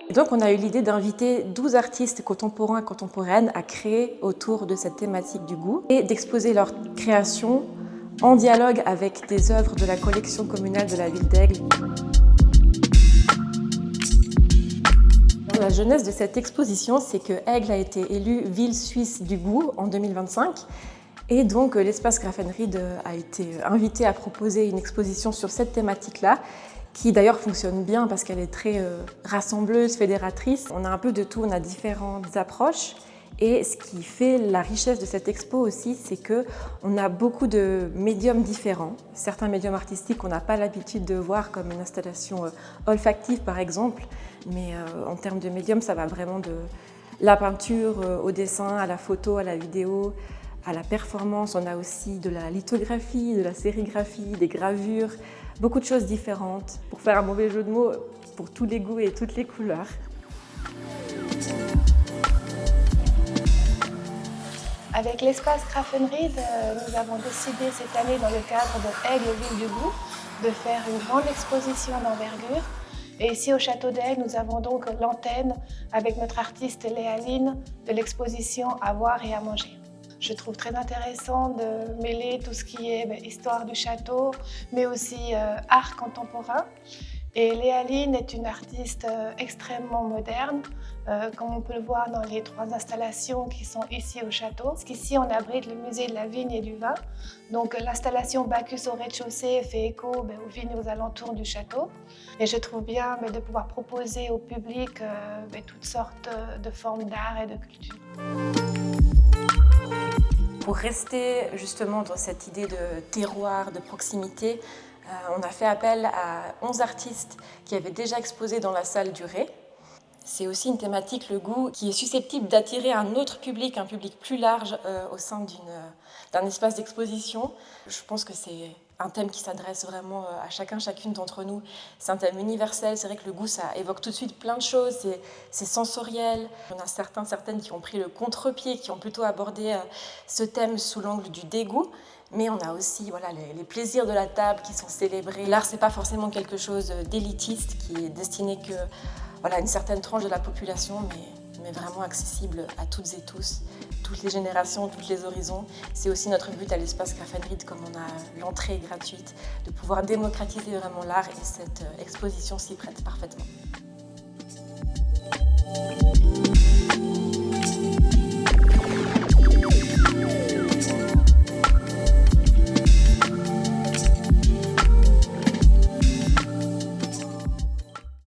Et donc on a eu l'idée d'inviter 12 artistes contemporains et contemporaines à créer autour de cette thématique du goût et d'exposer leurs créations en dialogue avec des œuvres de la collection communale de la ville d'Aigle. La jeunesse de cette exposition, c'est que Aigle a été élue ville suisse du goût en 2025. Et donc l'espace Grafenried a été invité à proposer une exposition sur cette thématique-là, qui d'ailleurs fonctionne bien parce qu'elle est très rassembleuse, fédératrice. On a un peu de tout, on a différentes approches. Et ce qui fait la richesse de cette expo aussi, c'est qu'on a beaucoup de médiums différents. Certains médiums artistiques qu'on n'a pas l'habitude de voir, comme une installation olfactive par exemple. Mais en termes de médiums, ça va vraiment de la peinture au dessin, à la photo, à la vidéo, à la performance. On a aussi de la lithographie, de la sérigraphie, des gravures, beaucoup de choses différentes. Pour faire un mauvais jeu de mots, pour tous les goûts et toutes les couleurs. Avec l'espace Grafenried, nous avons décidé cette année, dans le cadre de Aigle Ville du Goût, de faire une grande exposition d'envergure. Et ici au Château d'Aigle, nous avons donc l'antenne avec notre artiste Léa Line de l'exposition À voir et à manger. Je trouve très intéressant de mêler tout ce qui est histoire du château, mais aussi art contemporain. Et Léa Line est une artiste extrêmement moderne, comme on peut le voir dans les 3 installations qui sont ici au château. Parce qu'ici, on abrite le musée de la vigne et du vin. Donc l'installation Bacchus au rez-de-chaussée fait écho aux vignes aux alentours du château. Et je trouve bien de pouvoir proposer au public toutes sortes de formes d'art et de culture. Pour rester justement dans cette idée de terroir, de proximité, on a fait appel à 11 artistes qui avaient déjà exposé dans la salle du Ré. C'est aussi une thématique, le goût, qui est susceptible d'attirer un autre public, un public plus large au sein d'un espace d'exposition. Je pense que c'est un thème qui s'adresse vraiment à chacune d'entre nous. C'est un thème universel, c'est vrai que le goût, ça évoque tout de suite plein de choses, c'est sensoriel. On a certaines qui ont pris le contre-pied, qui ont plutôt abordé ce thème sous l'angle du dégoût. Mais on a aussi les plaisirs de la table qui sont célébrés. L'art, c'est pas forcément quelque chose d'élitiste qui est destiné à une certaine tranche de la population, mais vraiment accessible à toutes et tous, toutes les générations, tous les horizons. C'est aussi notre but à l'espace Grafenried, comme on a l'entrée gratuite, de pouvoir démocratiser vraiment l'art, et cette exposition s'y prête parfaitement.